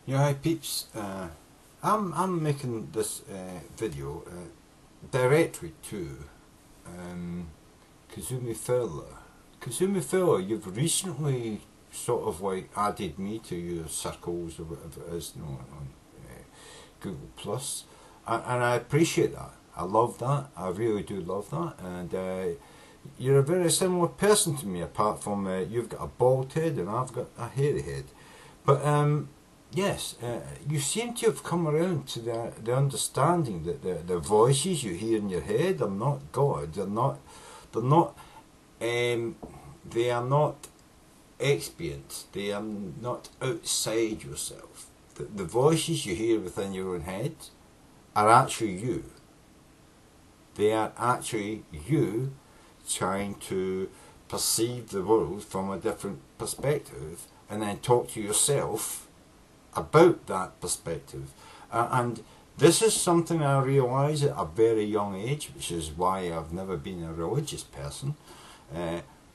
Yeah, hi peeps. I'm making this video directly to Kazumi Fowler. Kazumi Fowler, you've recently sort of like added me to your circles or whatever it is, on Google Plus, and I appreciate that. I love that. I really do love that, and you're a very similar person to me. Apart from you've got a bald head and I've got a hairy head, but yes, you seem to have come around to the understanding that the voices you hear in your head are not God. They're not. They are not expiant. They are not outside yourself. The voices you hear within your own head are actually you. They are actually you trying to perceive the world from a different perspective and then talk to yourself about that perspective. And this is something I realise at a very young age, which is why I've never been a religious person.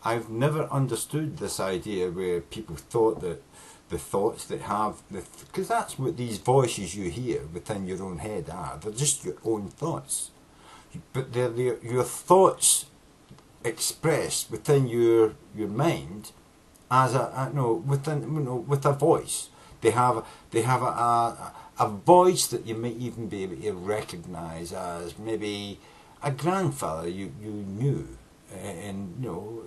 I've never understood this idea where people thought that the thoughts they have, because that's what these voices you hear within your own head are. They're just your own thoughts, but they're your thoughts expressed within your mind as with a voice. They have a voice that you might even be able to recognise as maybe a grandfather you knew in your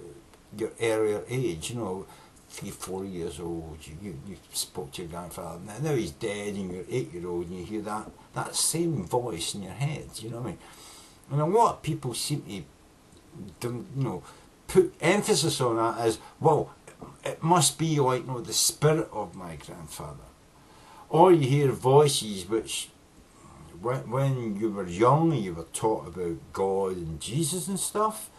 earlier age, 3-4 years old. You spoke to your grandfather. Now he's dead, and you're 8-year-old, and you hear that same voice in your head. You know what I mean? And a lot of people seem to put emphasis on that as, well, it must be like the spirit of my grandfather. Or you hear voices which, when you were young and you were taught about God and Jesus and stuff,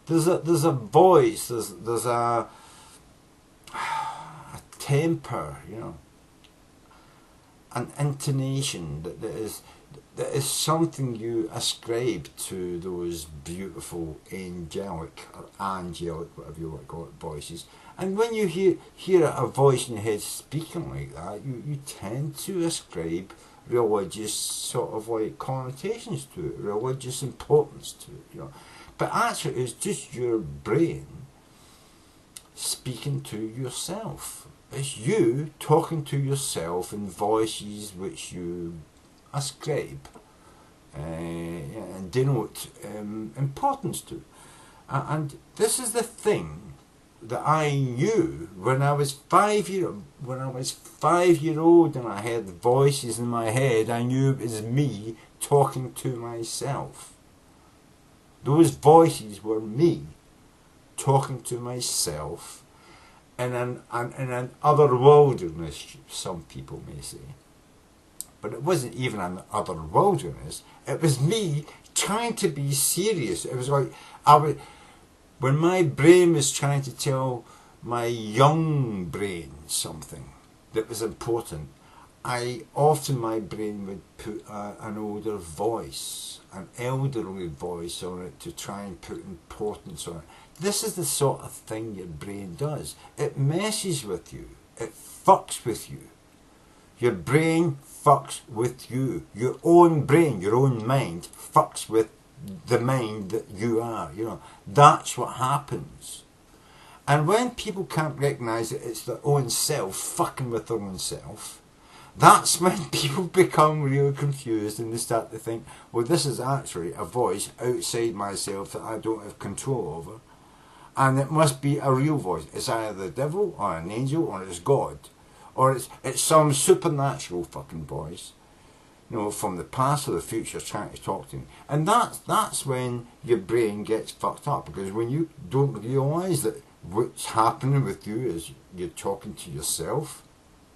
there's a voice, there's a temper, an intonation that is something you ascribe to those beautiful angelic or whatever you want to call it, voices. And when you hear a voice in your head speaking like that, you tend to ascribe religious sort of like connotations to it, religious importance to it, But actually it's just your brain speaking to yourself. It's you talking to yourself in voices which you ascribe and denote importance to. And this is the thing that I knew when I was 5-year-old and I heard voices in my head. I knew it was me talking to myself. Those voices were me talking to myself in an otherworldliness, some people may say. But it wasn't even an otherworldliness. It was me trying to be serious. It was like when my brain was trying to tell my young brain something that was important, my brain would put an older voice, an elderly voice on it to try and put importance on it. This is the sort of thing your brain does. It messes with you. It fucks with you. Your brain fucks with you. Your own brain, your own mind fucks with the mind that you are. That's what happens. And when people can't recognise that it's their own self fucking with their own self, that's when people become really confused and they start to think, well, this is actually a voice outside myself that I don't have control over, and it must be a real voice. It's either the devil or an angel or it's God, or it's some supernatural fucking voice, from the past or the future trying to talk to me. And that's when your brain gets fucked up, because when you don't realise that what's happening with you is you're talking to yourself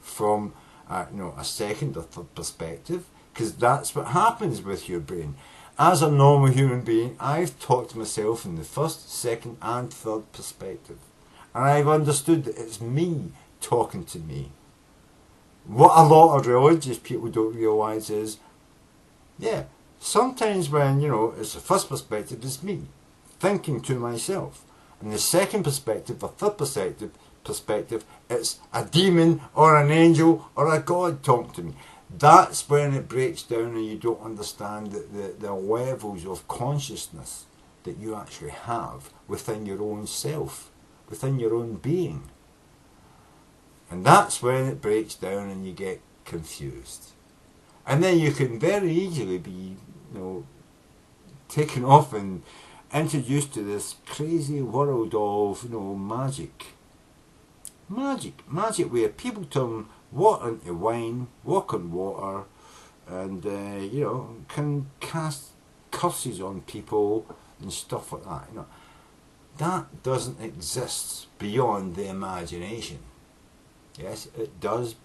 from a second or third perspective, because that's what happens with your brain. As a normal human being, I've talked to myself in the first, second and third perspective, and I've understood that it's me talking to me. What a lot of religious people don't realise is, sometimes when, it's the first perspective, it's me thinking to myself. And the second perspective or third perspective, perspective. It's a demon or an angel or a god talking to me. That's when it breaks down and you don't understand the levels of consciousness that you actually have within your own self, within your own being. And that's when it breaks down and you get confused. And then you can very easily be, taken off and introduced to this crazy world of, magic. Magic where people turn water into wine, walk on water, and, can cast curses on people and stuff like that. That doesn't exist beyond the imagination. Yes, it does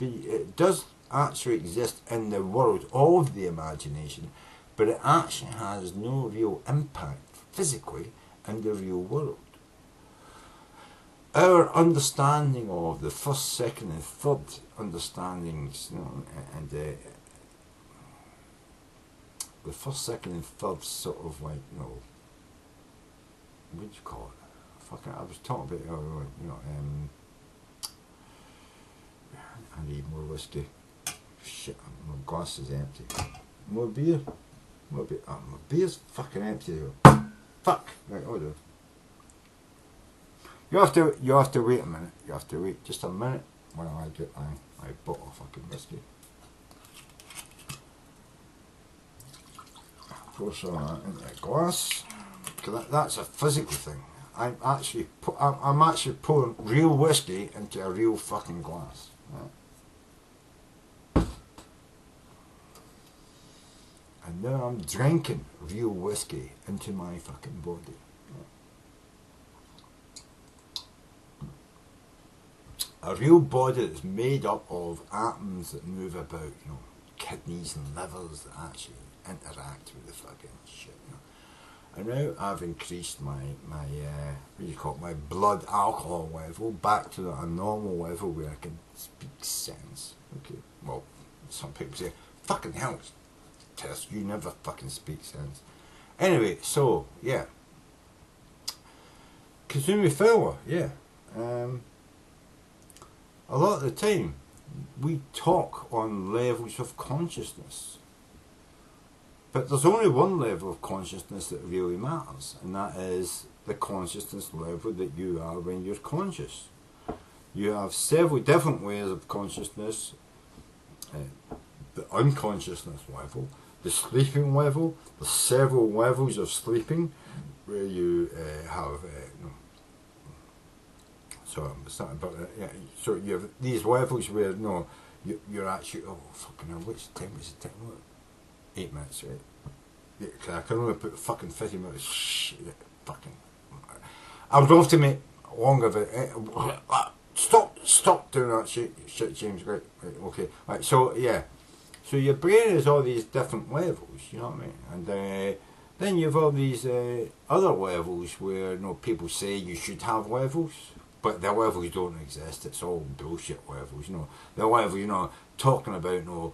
actually exist in the world of the imagination, but it actually has no real impact physically in the real world. Our understanding of the first, second and third understandings, and the first, second and third sort of like, what do you call it? I was talking about, I need more whiskey. Shit, my glass is empty. More beer? More beer? Oh, my beer's fucking empty though. Fuck! Right, hold on. You have to wait a minute. You have to wait just a minute while I get my bottle of fucking whiskey. Pour some of that into a glass. Because that's a physical thing. I'm actually pouring real whiskey into a real fucking glass. Right? And now I'm drinking real whiskey into my fucking body. A real body that's made up of atoms that move about, kidneys and livers that actually interact with the fucking shit. And now I've increased my my blood alcohol level back to a normal level where I can speak sense. Okay, well, some people say, fucking hell, Tersse, you never fucking speak sense. Anyway, so, yeah. Kazumi Fowler, yeah. A lot of the time, we talk on levels of consciousness. But there's only one level of consciousness that really matters, and that is the consciousness level that you are when you're conscious. You have several different layers of consciousness, the unconsciousness level, the sleeping level. There's several levels of sleeping where you have so I'm starting about so you have these levels where you're actually fucking hell, which time is it? 8 minutes, right? Yeah, I can only put fucking 50 minutes. Fucking. I would love to make longer of it. Stop doing that shit, James. Right, okay. Right, so yeah. So your brain is all these different levels, you know what I mean? And then you've all these other levels where people say you should have levels, but the levels don't exist. It's all bullshit levels, The level, talking about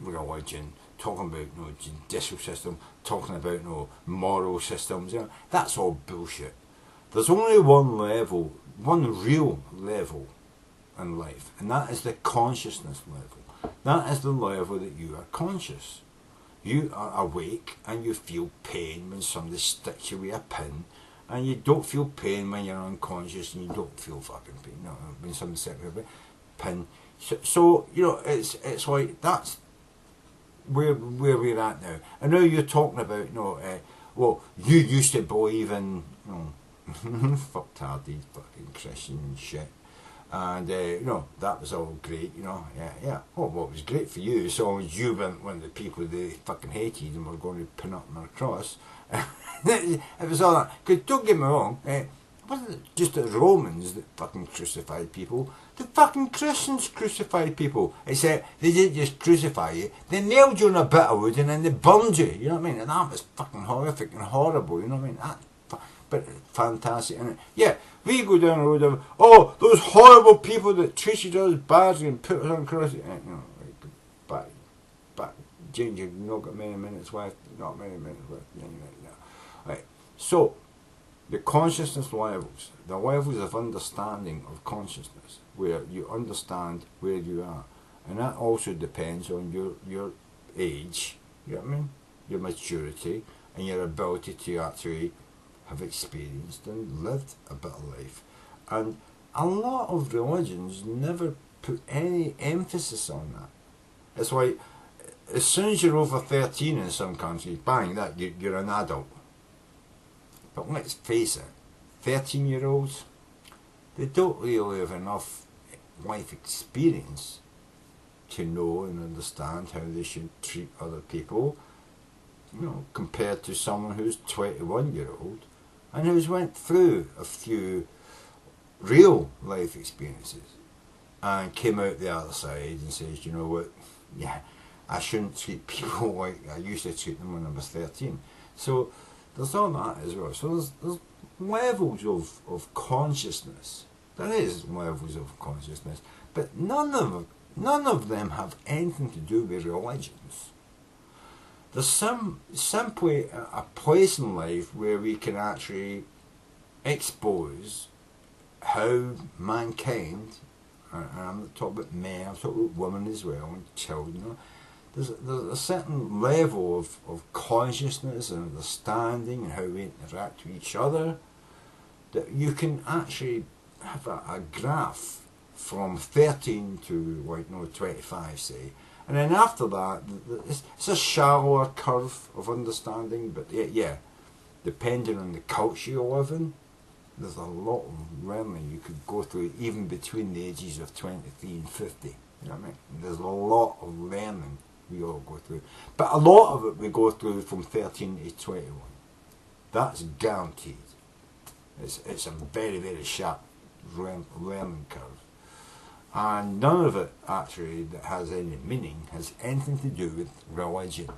religion, talking about judicial system, talking about moral systems, that's all bullshit. There's only one level, one real level in life, and that is the consciousness level. That is the level that you are conscious. You are awake and you feel pain when somebody sticks you with a pin, and you don't feel pain when you're unconscious, and you don't feel fucking pain when somebody sticks you with a pin. So it's like that's where we're at now. And now you're talking about well, you used to believe in fuck tardy fucking Christian shit, and that was all great, yeah. Oh, well, it was great for you, as long as you weren't one of the people they fucking hated and were going to pin up on a cross. It was all that. Because don't get me wrong, it wasn't just the Romans that fucking crucified people. The fucking Christians crucified people. Except they didn't just crucify you, they nailed you on a bit of wood and then they burned you, you know what I mean? And that was fucking horrific and horrible, you know what I mean? But fantastic, and yeah, we go down the road of those horrible people that treated us badly and put us on crosses. But James, you've not got many minutes left. Not many minutes left. No. Right. So the consciousness levels, the levels of understanding of consciousness, where you understand where you are. And that also depends on your age, you know what I mean? Your maturity and your ability to actually have experienced and lived a bit of life. And a lot of religions never put any emphasis on that. It's like, as soon as you're over 13 in some countries, bang, that you're an adult. But let's face it, 13-year-olds, they don't really have enough life experience to know and understand how they should treat other people, you know, compared to someone who's 21-year-old and who's went through a few real life experiences and came out the other side and says, you know what, yeah, I shouldn't treat people like I used to treat them when I was 13. So there's all that as well. So there's levels of consciousness. There is levels of consciousness, but none of them have anything to do with religions. There's simply a place in life where we can actually expose how mankind, and I'm not talking about men, I'm talking about women as well, and children, you know, there's a certain level of consciousness and understanding and how we interact with each other that you can actually have a graph from 13 to, like, no, 25, say. And then after that, it's a shallower curve of understanding, but yeah, depending on the culture you live in, there's a lot of learning you could go through even between the ages of 23 and 50. You know what I mean? There's a lot of learning we all go through. But a lot of it we go through from 13 to 21. That's guaranteed. It's a very, very sharp learning curve. And none of it actually that has any meaning has anything to do with religion.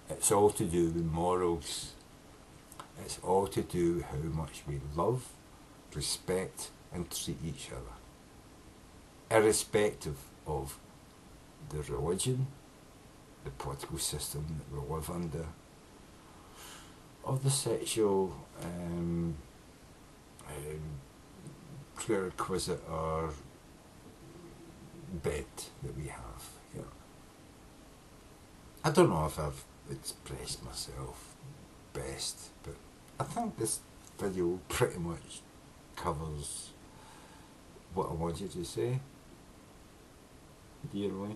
It's all to do with morals. It's all to do with how much we love, respect and treat each other, irrespective of the religion, the political system that we live under, of the sexual prerequisite or bed that we have. You know, I don't know if I've expressed myself best, but I think this video pretty much covers what I wanted to say. Nearly.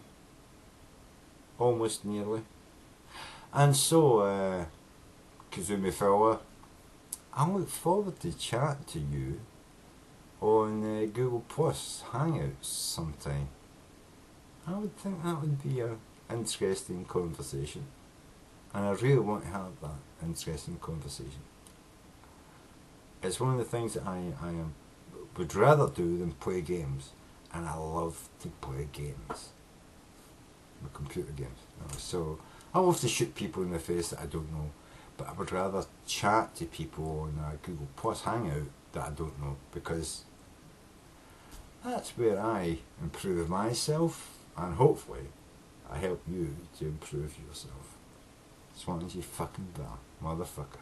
Almost nearly. And so, Kazumi fella, I look forward to chatting to you on Google Plus Hangouts sometime. I would think that would be an interesting conversation. And I really want to have that interesting conversation. It's one of the things that I would rather do than play games. And I love to play games. Computer games. You know. So I love to shoot people in the face that I don't know. But I would rather chat to people on Google Plus Hangout that I don't know, because that's where I improve myself, and hopefully I help you to improve yourself. As long as you fucking da, motherfucker.